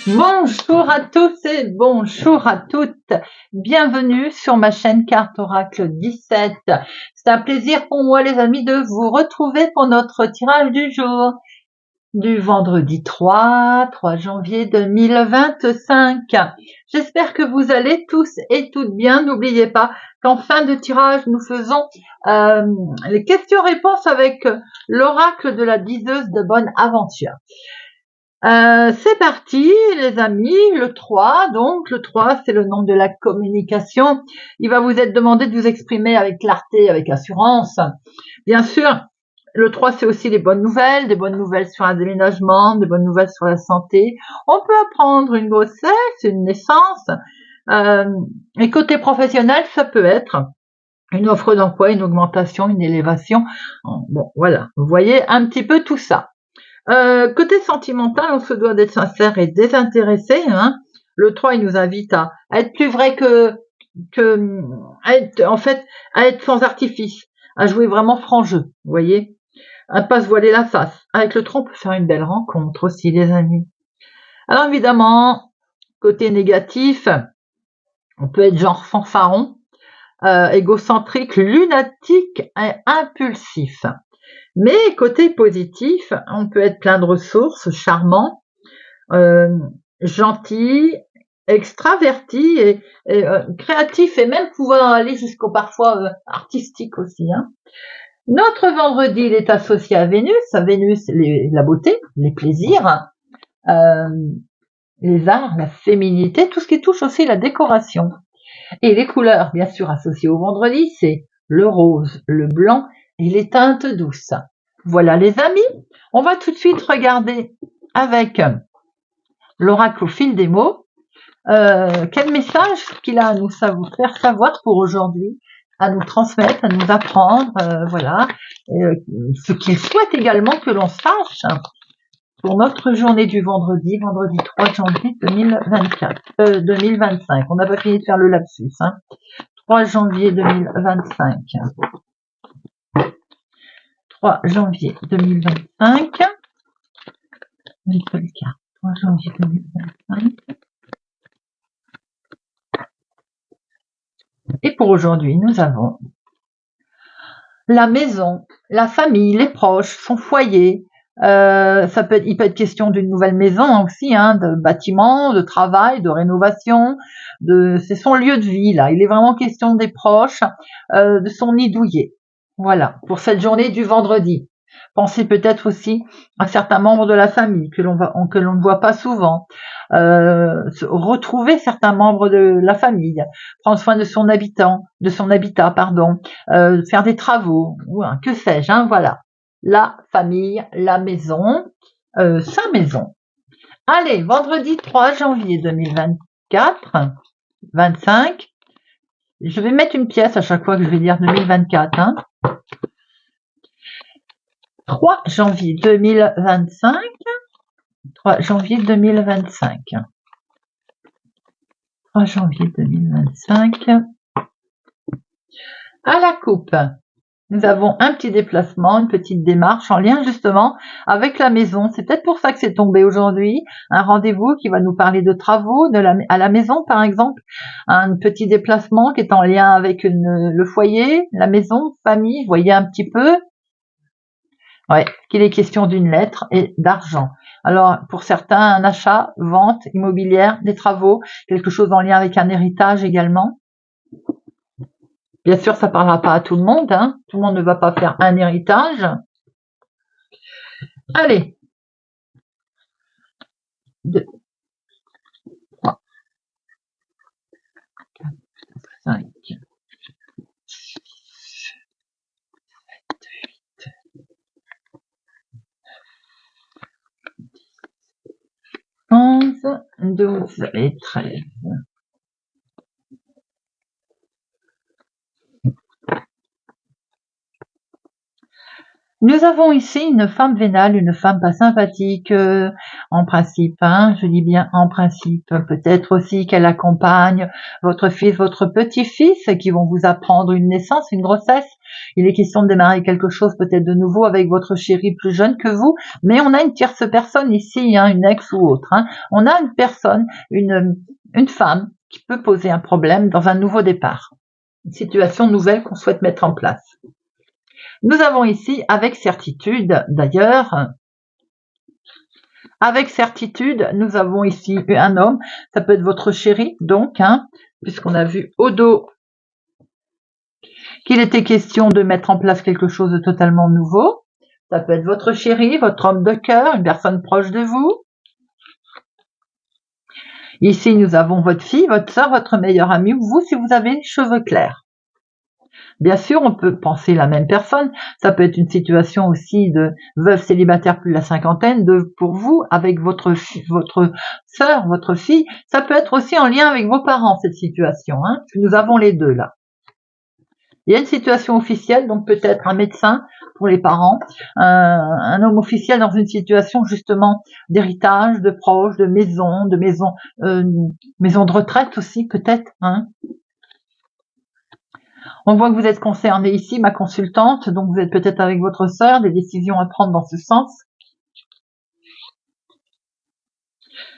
Bonjour à tous et bonjour à toutes. Bienvenue sur ma chaîne Carte Oracle 17. C'est un plaisir pour moi les amis de vous retrouver pour notre tirage du jour du vendredi 3 janvier 2025. J'espère que vous allez tous et toutes bien. N'oubliez pas qu'en fin de tirage, nous faisons les questions-réponses avec l'oracle de la diseuse de bonne aventure. C'est parti les amis, le 3, donc le 3 c'est le nombre de la communication. Il va vous être demandé de vous exprimer avec clarté, avec assurance. Bien sûr, le 3 c'est aussi des bonnes nouvelles sur un déménagement, des bonnes nouvelles sur la santé. On peut apprendre une grossesse, une naissance. Et côté professionnel, ça peut être une offre d'emploi, une augmentation, une élévation. Bon voilà, vous voyez un petit peu tout ça. Côté sentimental, on se doit d'être sincère et désintéressé. Hein. Le 3, il nous invite à être plus vrai à être sans artifice, à jouer vraiment franc jeu, vous voyez, à pas se voiler la face. Avec le 3, on peut faire une belle rencontre aussi, les amis. Alors évidemment, côté négatif, on peut être genre fanfaron, égocentrique, lunatique et impulsif. Mais côté positif, on peut être plein de ressources, charmant, gentil, extraverti et créatif et même pouvoir aller jusqu'au parfois artistique aussi. Hein. Notre vendredi, il est associé à Vénus. Vénus, la beauté, les plaisirs, les arts, la féminité, tout ce qui touche aussi la décoration. Et les couleurs, bien sûr, associées au vendredi, c'est le rose, le blanc et les teintes douces. Voilà les amis, on va tout de suite regarder avec l'oracle au fil des mots quel message qu'il a à nous faire savoir pour aujourd'hui, à nous transmettre, à nous apprendre, voilà, ce qu'il souhaite également que l'on sache pour notre journée du vendredi 3 janvier 2025. On n'a pas fini de faire le lapsus, hein. 3 janvier 2025. 3 janvier 2025. 3 janvier 2025. Et pour aujourd'hui, nous avons la maison, la famille, les proches, son foyer. Il peut être question d'une nouvelle maison aussi, hein, de bâtiment, de travail, de rénovation. C'est son lieu de vie là. Il est vraiment question des proches, de son nid douillet. Voilà pour cette journée du vendredi. Pensez peut-être aussi à certains membres de la famille que l'on ne voit pas souvent. Retrouver certains membres de la famille, prendre soin de son habitat, faire des travaux, que sais-je, hein, voilà. La famille, la maison, sa maison. Allez, vendredi 3 janvier 2024, 25. Je vais mettre une pièce à chaque fois que je vais dire 2024, hein. 3 janvier 2025. 3 janvier 2025. 3 janvier 2025. À la coupe, nous avons un petit déplacement, une petite démarche en lien justement avec la maison. C'est peut-être pour ça que c'est tombé aujourd'hui. Un rendez-vous qui va nous parler de travaux à la maison par exemple. Un petit déplacement qui est en lien avec le foyer, la maison, famille. Vous voyez un petit peu. Ouais, qu'il est question d'une lettre et d'argent. Alors, pour certains, un achat, vente, immobilière, des travaux, quelque chose en lien avec un héritage également. Bien sûr, ça parlera pas à tout le monde, hein. Tout le monde ne va pas faire un héritage. Allez. 2, 3, 4, 5, 6, 7, 8, 11, 12 et 13. Nous avons ici une femme vénale, une femme pas sympathique, en principe, hein, je dis bien en principe. Peut-être aussi qu'elle accompagne votre fils, votre petit-fils, qui vont vous apprendre une naissance, une grossesse. Il est question de démarrer quelque chose peut-être de nouveau avec votre chéri plus jeune que vous, mais on a une tierce personne ici, hein, une ex ou autre. Hein. On a une personne, une femme qui peut poser un problème dans un nouveau départ. Une situation nouvelle qu'on souhaite mettre en place. Nous avons ici, avec certitude d'ailleurs, avec certitude, nous avons ici un homme, ça peut être votre chéri, donc, hein, puisqu'on a vu au dos qu'il était question de mettre en place quelque chose de totalement nouveau. Ça peut être votre chéri, votre homme de cœur, une personne proche de vous. Ici, nous avons votre fille, votre soeur, votre meilleure amie, ou vous si vous avez les cheveux clairs. Bien sûr, on peut penser la même personne. Ça peut être une situation aussi de veuve célibataire plus de la cinquantaine, pour vous, avec votre sœur, votre fille. Ça peut être aussi en lien avec vos parents, cette situation. Hein. Nous avons les deux là. Il y a une situation officielle, donc peut-être un médecin pour les parents, un homme officiel dans une situation justement d'héritage, de proche, de maison de retraite aussi peut-être. Hein. On voit que vous êtes concerné ici, ma consultante, donc vous êtes peut-être avec votre sœur, des décisions à prendre dans ce sens.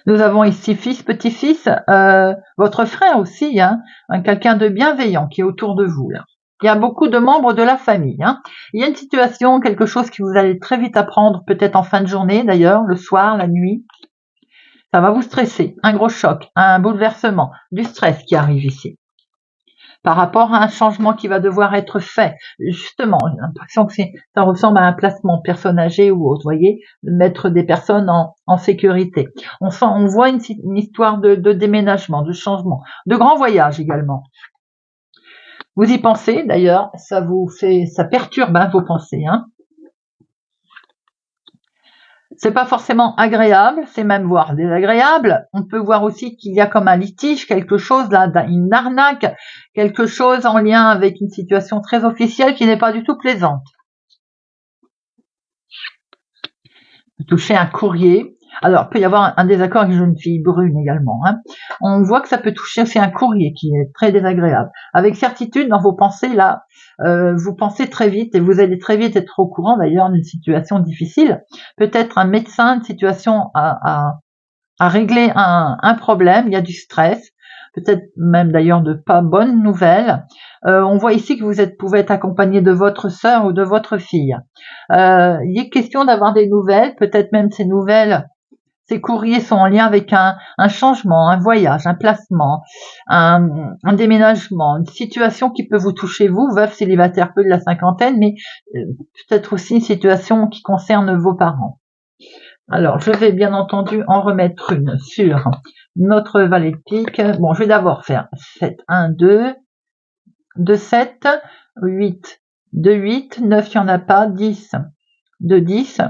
Nous avons ici fils, petit-fils, votre frère aussi, hein, quelqu'un de bienveillant qui est autour de vous. Là. Il y a beaucoup de membres de la famille. Hein. Il y a une situation, quelque chose que vous allez très vite apprendre, peut-être en fin de journée d'ailleurs, le soir, la nuit. Ça va vous stresser, un gros choc, un bouleversement, du stress qui arrive ici. Par rapport à un changement qui va devoir être fait. Justement, j'ai l'impression que ça ressemble à un placement de personnes âgées ou autre, vous voyez, mettre des personnes en sécurité. On voit une histoire de déménagement, de changement, de grands voyages également. Vous y pensez, d'ailleurs, ça perturbe vos pensées. Hein. C'est pas forcément agréable, c'est même voire désagréable. On peut voir aussi qu'il y a comme un litige, quelque chose là, une arnaque, quelque chose en lien avec une situation très officielle qui n'est pas du tout plaisante. Vous touchez un courrier. Alors, il peut y avoir un désaccord avec une jeune fille brune également. Hein. On voit que ça peut toucher aussi un courrier qui est très désagréable. Avec certitude, dans vos pensées, là, vous pensez très vite et vous allez très vite être au courant d'ailleurs d'une situation difficile. Peut-être un médecin, une situation à régler un problème, il y a du stress. Peut-être même d'ailleurs de pas bonnes nouvelles. On voit ici que vous pouvez être accompagné de votre sœur ou de votre fille. Il est question d'avoir des nouvelles, peut-être même ces courriers sont en lien avec un changement, un voyage, un placement, un déménagement, une situation qui peut vous toucher vous, veuve célibataire peu de la cinquantaine, mais peut-être aussi une situation qui concerne vos parents. Alors, je vais bien entendu en remettre une sur notre valet de pique. Bon, je vais d'abord faire 7, 1, 2, 2, 7, 8, 2, 8, 9, il n'y en a pas, 10, 2, 10,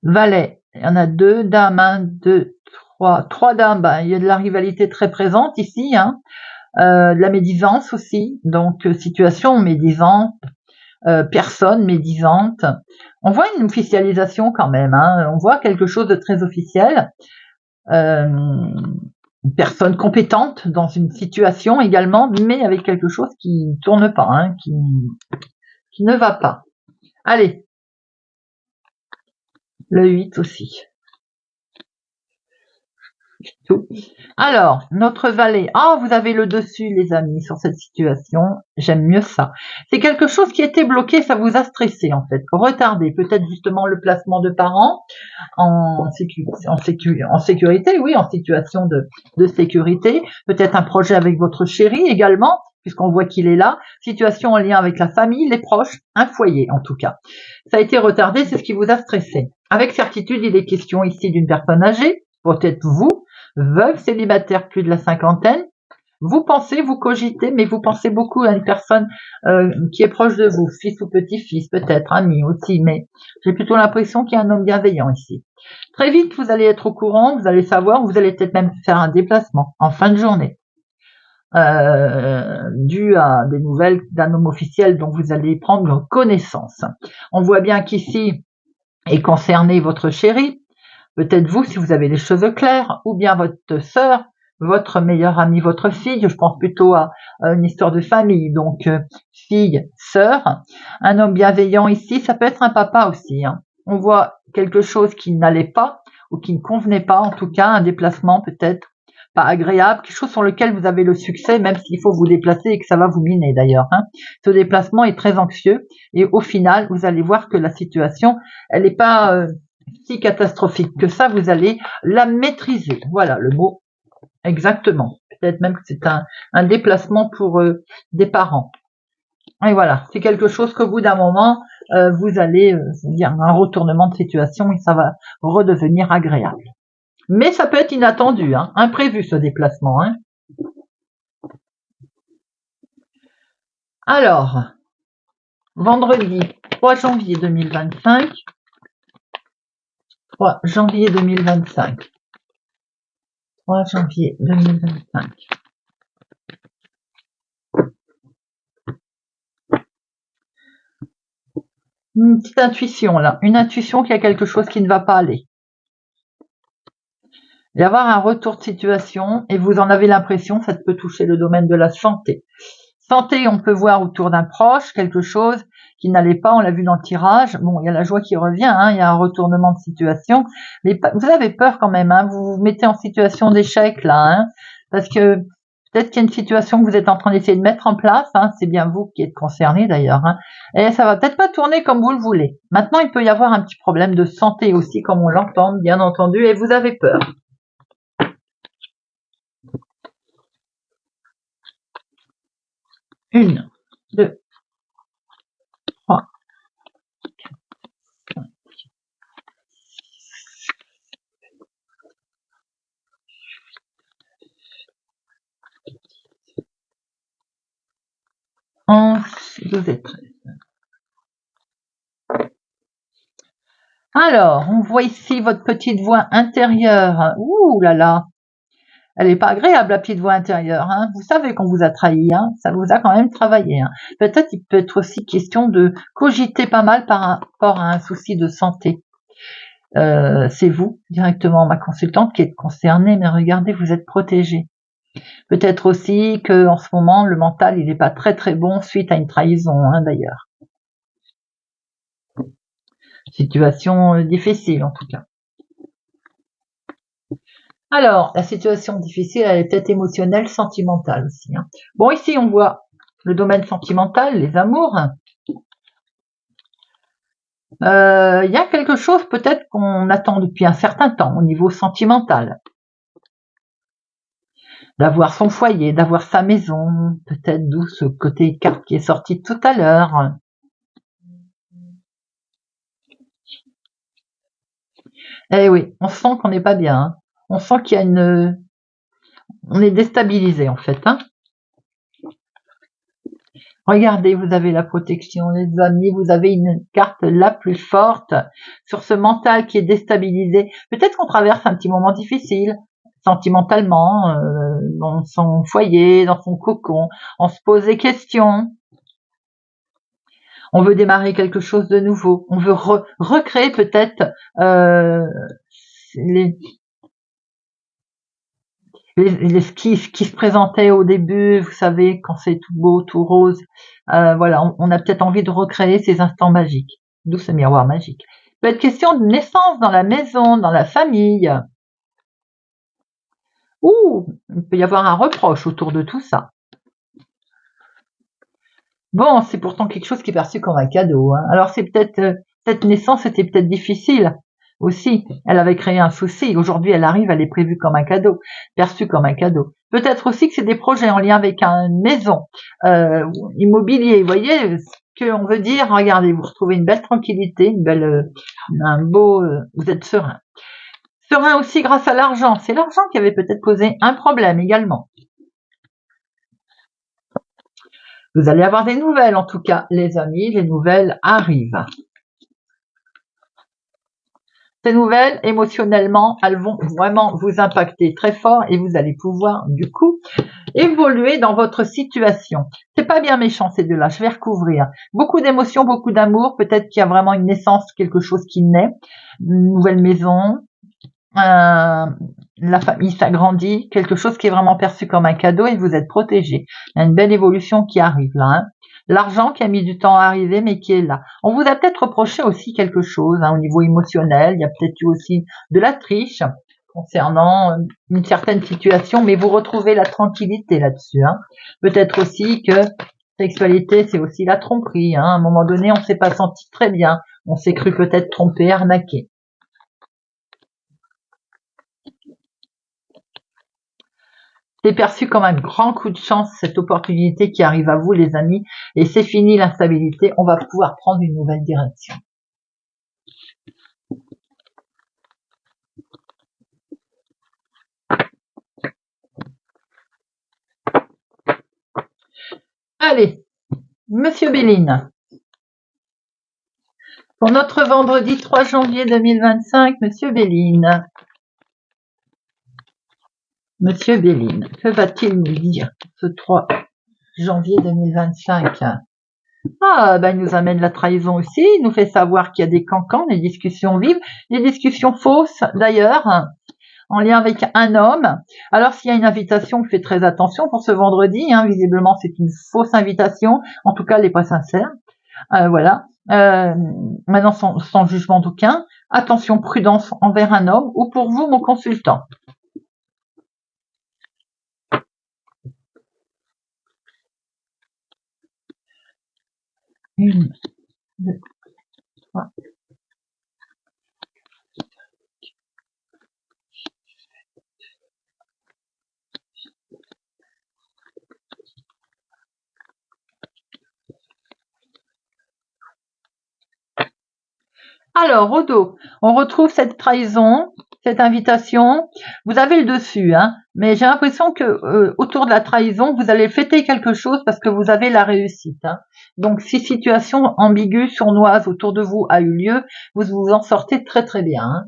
valet, il y en a 2, dames, 1, 2, 3 dames, il y a de la rivalité très présente ici, hein, de la médisance aussi, donc situation médisante, personne médisante. On voit une officialisation quand même, hein, on voit quelque chose de très officiel, une personne compétente dans une situation également, mais avec quelque chose qui ne tourne pas, hein, qui ne va pas. Allez, le 8 aussi. Tout. Alors, notre valet. Ah, vous avez le dessus, les amis, sur cette situation. J'aime mieux ça. C'est quelque chose qui était bloqué, ça vous a stressé, en fait. Retardé. Peut-être justement le placement de parents en sécurité, oui, en situation de sécurité. Peut-être un projet avec votre chéri également, puisqu'on voit qu'il est là. Situation en lien avec la famille, les proches, un foyer, en tout cas. Ça a été retardé, c'est ce qui vous a stressé. Avec certitude, il est question ici d'une personne âgée, peut-être vous, veuve célibataire plus de la cinquantaine, vous pensez, vous cogitez, mais vous pensez beaucoup à une personne qui est proche de vous, fils ou petit-fils, peut-être, ami aussi, mais j'ai plutôt l'impression qu'il y a un homme bienveillant ici. Très vite, vous allez être au courant, vous allez savoir, vous allez peut-être même faire un déplacement en fin de journée. dû à des nouvelles d'un homme officiel dont vous allez prendre connaissance. On voit bien qu'ici est concerné votre chéri, peut-être vous si vous avez les cheveux clairs, ou bien votre sœur, votre meilleure amie, votre fille. Je pense plutôt à une histoire de famille, donc fille, sœur. Un homme bienveillant ici, ça peut être un papa aussi. Hein. On voit quelque chose qui n'allait pas ou qui ne convenait pas, en tout cas un déplacement peut-être pas agréable, quelque chose sur lequel vous avez le succès, même s'il faut vous déplacer et que ça va vous miner d'ailleurs. Hein. Ce déplacement est très anxieux et au final, vous allez voir que la situation, elle n'est pas si catastrophique que ça, vous allez la maîtriser. Voilà le mot exactement. Peut-être même que c'est un déplacement pour des parents. Et voilà, c'est quelque chose qu'au bout d'un moment, vous allez dire un retournement de situation et ça va redevenir agréable. Mais ça peut être inattendu, hein, imprévu ce déplacement. Hein. Alors, vendredi 3 janvier 2025. 3 janvier 2025. 3 janvier 2025. Une petite intuition là, une intuition qu'il y a quelque chose qui ne va pas aller. Il y avoir un retour de situation et vous en avez l'impression, ça peut toucher le domaine de la santé. Santé, on peut voir autour d'un proche quelque chose qui n'allait pas, on l'a vu dans le tirage. Bon, il y a la joie qui revient, hein, il y a un retournement de situation, mais vous avez peur quand même, hein, vous vous mettez en situation d'échec là, hein, parce que peut-être qu'il y a une situation que vous êtes en train d'essayer de mettre en place, hein, c'est bien vous qui êtes concerné d'ailleurs, hein, et ça va peut-être pas tourner comme vous le voulez. Maintenant, il peut y avoir un petit problème de santé aussi, comme on l'entend, bien entendu, et vous avez peur. Une, deux, trois, 11, 12 et 13. Alors, on voit ici votre petite voix intérieure. Ouh là là, elle n'est pas agréable la petite voix intérieure. Hein. Vous savez qu'on vous a trahi, hein. Ça vous a quand même travaillé. Hein. Peut-être il peut être aussi question de cogiter pas mal par rapport à un souci de santé. C'est vous directement, ma consultante, qui êtes concernée, mais regardez, vous êtes protégée. Peut-être aussi que en ce moment, le mental, il n'est pas très très bon suite à une trahison, hein, d'ailleurs. Situation difficile en tout cas. Alors, la situation difficile, elle est peut-être émotionnelle, sentimentale aussi. Hein. Bon, ici, on voit le domaine sentimental, les amours. Il y a quelque chose peut-être qu'on attend depuis un certain temps au niveau sentimental. D'avoir son foyer, d'avoir sa maison, peut-être d'où ce côté carte qui est sorti tout à l'heure. Eh oui, on sent qu'on n'est pas bien. Hein. On sent qu'il y a une... On est déstabilisé en fait. Hein. Regardez, vous avez la protection, les amis, vous avez une carte la plus forte sur ce mental qui est déstabilisé. Peut-être qu'on traverse un petit moment difficile, sentimentalement, dans son foyer, dans son cocon. On se pose des questions. On veut démarrer quelque chose de nouveau. On veut recréer peut-être ce qui se présentait au début, vous savez, quand c'est tout beau, tout rose. Voilà, on a peut-être envie de recréer ces instants magiques. D'où ce miroir magique. Il peut être question de naissance dans la maison, dans la famille. Ouh, il peut y avoir un reproche autour de tout ça. Bon, c'est pourtant quelque chose qui est perçu comme un cadeau. Hein. Alors c'est peut-être, cette naissance était peut-être difficile aussi. Elle avait créé un souci. Aujourd'hui, elle arrive, elle est prévue comme un cadeau, perçue comme un cadeau. Peut-être aussi que c'est des projets en lien avec une maison, immobilier. Vous voyez ce qu'on veut dire. Regardez, vous retrouvez une belle tranquillité, un beau, vous êtes serein. Serein aussi grâce à l'argent. C'est l'argent qui avait peut-être posé un problème également. Vous allez avoir des nouvelles, en tout cas, les amis, les nouvelles arrivent. Ces nouvelles, émotionnellement, elles vont vraiment vous impacter très fort et vous allez pouvoir, du coup, évoluer dans votre situation. C'est pas bien méchant ces deux-là, je vais recouvrir. Beaucoup d'émotions, beaucoup d'amour, peut-être qu'il y a vraiment une naissance, quelque chose qui naît, une nouvelle maison, la famille s'agrandit, quelque chose qui est vraiment perçu comme un cadeau et vous êtes protégé. Il y a une belle évolution qui arrive là. Hein. L'argent qui a mis du temps à arriver mais qui est là. On vous a peut-être reproché aussi quelque chose au niveau émotionnel. Il y a peut-être eu aussi de la triche concernant une certaine situation, mais vous retrouvez la tranquillité là-dessus. Hein. Peut-être aussi que sexualité, c'est aussi la tromperie. Hein. À un moment donné, on s'est pas senti très bien. On s'est cru peut-être trompé, arnaqué. C'est perçu comme un grand coup de chance, cette opportunité qui arrive à vous, les amis, et c'est fini l'instabilité, on va pouvoir prendre une nouvelle direction. Allez, Monsieur Béline, pour notre vendredi 3 janvier 2025, Monsieur Béline. Monsieur Béline, que va-t-il nous dire ce 3 janvier 2025? Ah, ben, il nous amène la trahison aussi, il nous fait savoir qu'il y a des cancans, des discussions vives, des discussions fausses d'ailleurs, en lien avec un homme. Alors, s'il y a une invitation, faites très attention pour ce vendredi, hein, visiblement c'est une fausse invitation, en tout cas elle n'est pas sincère. Voilà. Maintenant, sans jugement d'aucun, attention, prudence envers un homme ou pour vous, mon consultant. Une, deux, trois. Alors, au dos, on retrouve cette trahison, cette invitation. Vous avez le dessus, hein, mais j'ai l'impression que autour de la trahison, vous allez fêter quelque chose parce que vous avez la réussite. Hein. Donc, si situation ambiguë, sournoise autour de vous a eu lieu, vous vous en sortez très très bien. Hein.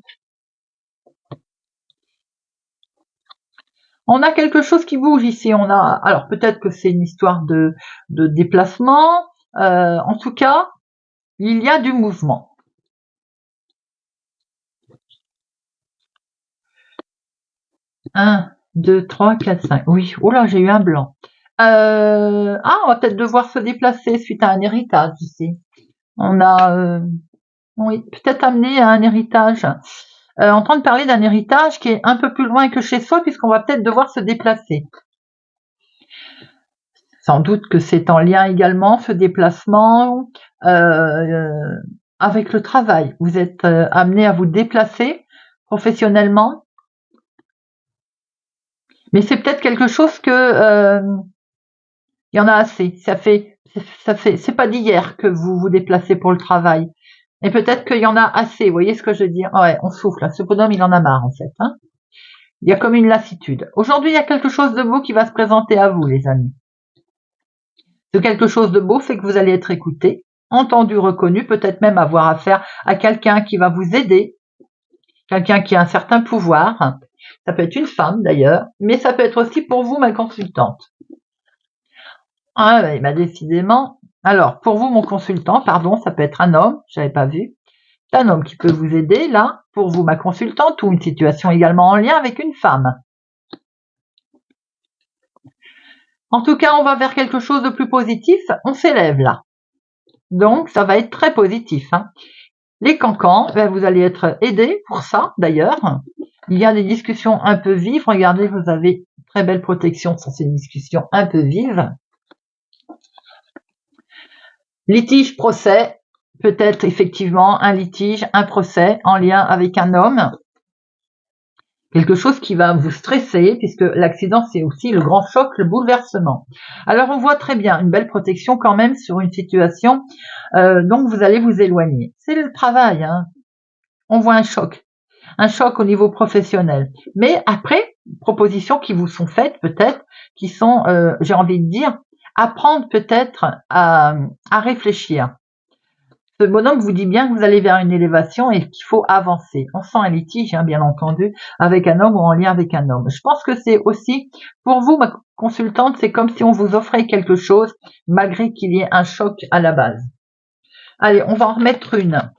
On a quelque chose qui bouge ici. On a, alors peut-être que c'est une histoire de déplacement. En tout cas, il y a du mouvement. 1, 2, 3, 4, 5. Oui, oh là, j'ai eu un blanc. On va peut-être devoir se déplacer suite à un héritage ici. On a, oui, peut-être amené à un héritage. En train de parler d'un héritage qui est un peu plus loin que chez soi puisqu'on va peut-être devoir se déplacer. Sans doute que c'est en lien également, ce déplacement, avec le travail. Vous êtes amené à vous déplacer professionnellement. Mais c'est peut-être quelque chose que il y en a assez. C'est pas d'hier que vous vous déplacez pour le travail. Et peut-être qu'il y en a assez. Vous voyez ce que je veux dire? Ouais, on souffle. Là. Ce bonhomme, il en a marre en fait. Hein. Il y a comme une lassitude. Aujourd'hui, il y a quelque chose de beau qui va se présenter à vous, les amis. Ce quelque chose de beau fait que vous allez être écouté, entendu, reconnu, peut-être même avoir affaire à quelqu'un qui va vous aider, quelqu'un qui a un certain pouvoir. Ça peut être une femme d'ailleurs, mais ça peut être aussi pour vous, ma consultante. Ah, bah, décidément. Alors, pour vous, mon consultant, pardon, ça peut être un homme, j'avais pas vu. C'est un homme qui peut vous aider, là, pour vous, ma consultante, ou une situation également en lien avec une femme. En tout cas, on va vers quelque chose de plus positif, on s'élève là. Donc, ça va être très positif. Hein. Les cancans, ben, vous allez être aidés pour ça, d'ailleurs. Il y a des discussions un peu vives. Regardez, vous avez une très belle protection sur ces discussions un peu vives. Litige, procès, peut-être effectivement un litige, un procès en lien avec un homme. Quelque chose qui va vous stresser, puisque l'accident, c'est aussi le grand choc, le bouleversement. Alors, on voit très bien une belle protection quand même sur une situation, donc vous allez vous éloigner. C'est le travail, hein. On voit un choc au niveau professionnel. Mais après, propositions qui vous sont faites peut-être, qui sont, j'ai envie de dire, apprendre peut-être à réfléchir. Ce bonhomme vous dit bien que vous allez vers une élévation et qu'il faut avancer. On sent un litige, hein, bien entendu, avec un homme ou en lien avec un homme. Je pense que c'est aussi, pour vous, ma consultante, c'est comme si on vous offrait quelque chose, malgré qu'il y ait un choc à la base. Allez, on va en remettre une.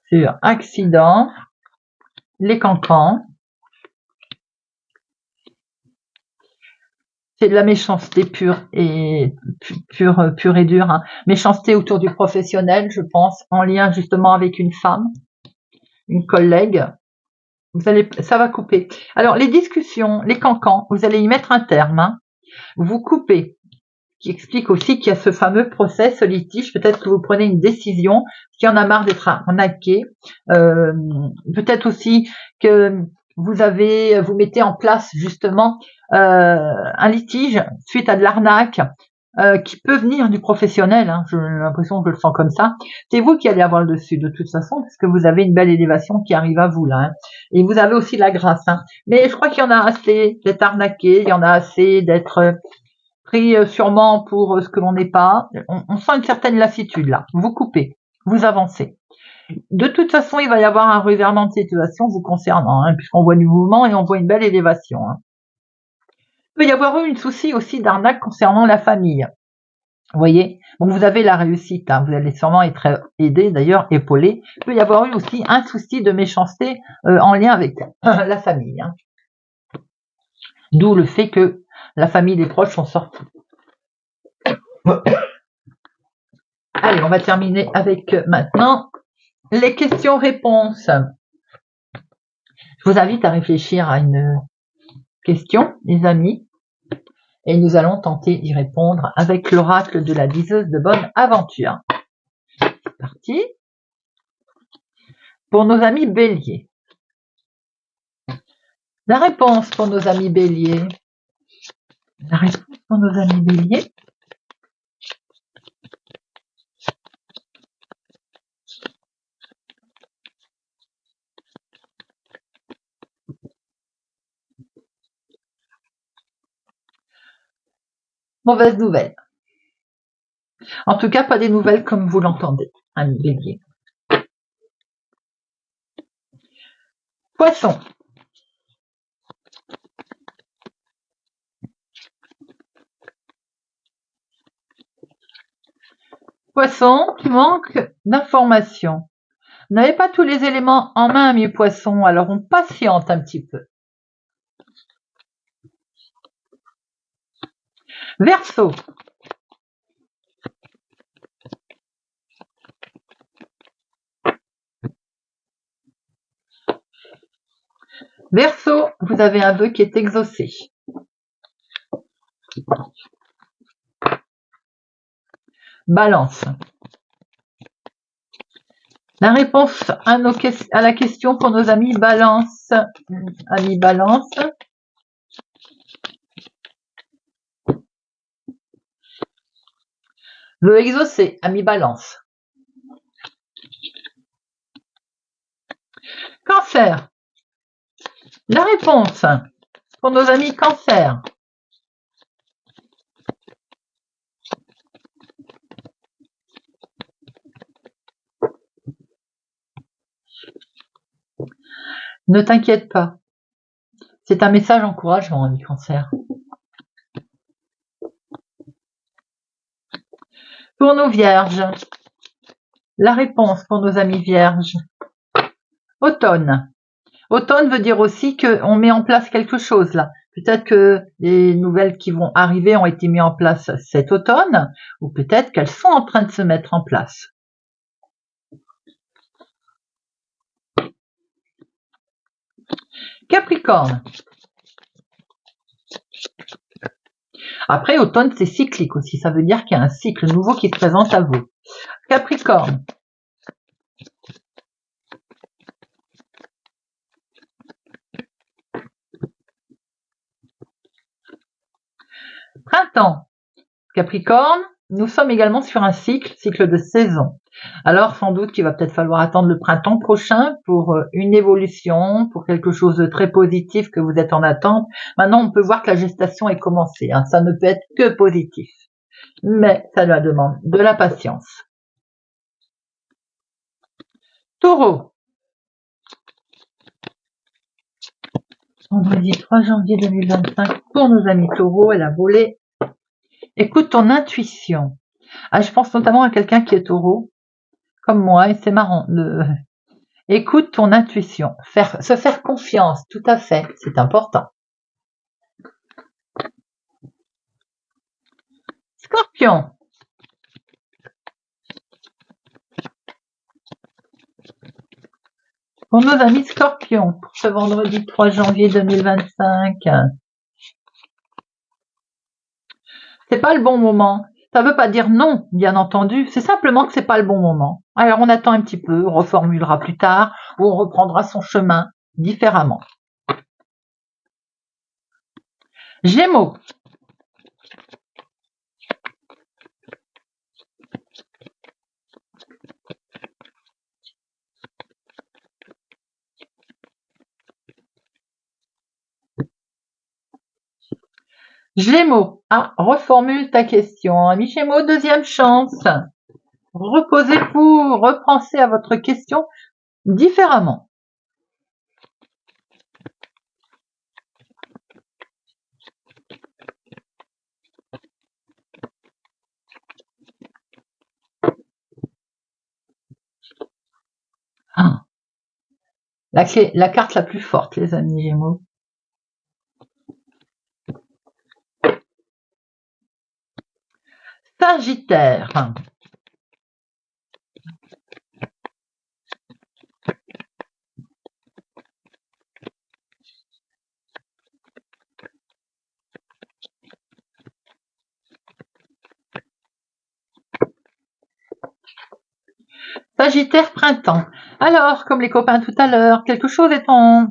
Sur accident, les cancans. C'est de la méchanceté pure et dure, hein. Méchanceté autour du professionnel, je pense, en lien justement avec une femme, une collègue. Ça va couper. Alors les discussions, les cancans, vous allez y mettre un terme, hein. Vous coupez, qui explique aussi qu'il y a ce fameux procès, ce litige. Peut-être que vous prenez une décision, qu'il y en a marre d'être arnaqué. Peut-être aussi que vous mettez en place justement un litige suite à de l'arnaque qui peut venir du professionnel, hein. J'ai l'impression que je le sens comme ça. C'est vous qui allez avoir le dessus de toute façon, parce que vous avez une belle élévation qui arrive à vous là, hein. Et vous avez aussi la grâce, hein. Mais je crois qu'il y en a assez d'être arnaqué, il y en a assez d'être pris sûrement pour ce que l'on n'est pas. On sent une certaine lassitude là. Vous coupez, vous avancez. De toute façon, il va y avoir un revirement de situation vous concernant, hein, puisqu'on voit du mouvement et on voit une belle élévation, hein. Il peut y avoir eu une souci aussi d'arnaque concernant la famille. Vous voyez, donc vous avez la réussite, hein, vous allez sûrement être aidé, d'ailleurs épaulé. Il peut y avoir eu aussi un souci de méchanceté en lien avec la famille, hein. D'où le fait que la famille des proches sont sortis. Allez, on va terminer avec maintenant les questions-réponses. Je vous invite à réfléchir à une question, les amis, et nous allons tenter d'y répondre avec l'oracle de la diseuse de bonne aventure. C'est parti. Pour nos amis béliers. La réponse pour nos amis béliers. La réponse pour nos amis béliers. Mauvaise nouvelle. En tout cas, pas des nouvelles comme vous l'entendez, amis béliers. Poisson. Poisson qui manque d'informations. Vous n'avez pas tous les éléments en main, mes poissons, alors on patiente un petit peu. Verseau. Verseau, vous avez un vœu qui est exaucé. Balance. La réponse à la question pour nos amis Balance. Amis Balance. Vœu exaucé, amis Balance. Cancer. La réponse pour nos amis Cancer. Ne t'inquiète pas. C'est un message encourageant, ami Cancer. Pour nos vierges. La réponse pour nos amis vierges. Automne. Automne veut dire aussi qu'on met en place quelque chose là. Peut-être que les nouvelles qui vont arriver ont été mises en place cet automne, ou peut-être qu'elles sont en train de se mettre en place. Capricorne. Après, automne, c'est cyclique aussi. Ça veut dire qu'il y a un cycle nouveau qui se présente à vous. Capricorne. Printemps. Capricorne, nous sommes également sur un cycle de saison. Alors sans doute qu'il va peut-être falloir attendre le printemps prochain pour une évolution, pour quelque chose de très positif que vous êtes en attente. Maintenant, on peut voir que la gestation est commencée, hein. Ça ne peut être que positif. mais ça leur demande de la patience. Taureau. Vendredi 3 janvier 2025, pour nos amis taureaux, elle a volé. Écoute ton intuition. Ah, je pense notamment à quelqu'un qui est taureau, comme moi, et c'est marrant. Écoute ton intuition. Se faire confiance, tout à fait, c'est important. Scorpion. Pour nos amis Scorpions, pour ce vendredi 3 janvier 2025. C'est pas le bon moment. Ça veut pas dire non, bien entendu. C'est simplement que c'est pas le bon moment. Alors on attend un petit peu, on reformulera plus tard, ou on reprendra son chemin différemment. Gémeaux. Gémeaux. Ah, reformule ta question. Ami Gémeaux, deuxième chance. Reposez-vous, repensez à votre question différemment. Ah. La carte la plus forte, les amis Gémeaux. Sagittaire. Sagittaire printemps. Alors, comme les copains tout à l'heure, quelque chose est en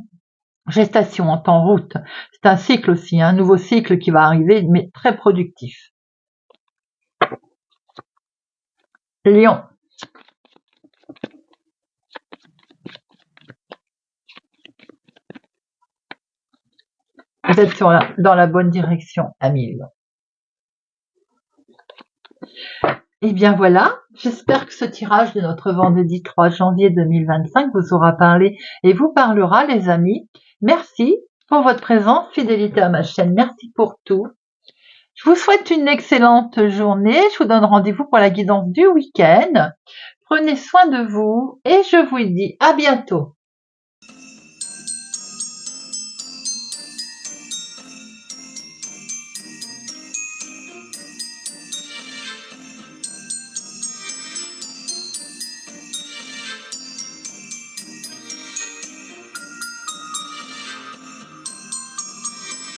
gestation, en route. C'est un cycle aussi, un nouveau cycle qui va arriver, mais très productif. Lion. Vous êtes dans la bonne direction, ami Lion. Et bien voilà, j'espère que ce tirage de notre vendredi 3 janvier 2025 vous aura parlé et vous parlera, les amis. Merci pour votre présence, fidélité à ma chaîne, merci pour tout. Je vous souhaite une excellente journée, je vous donne rendez-vous pour la guidance du week-end. Prenez soin de vous et je vous dis à bientôt.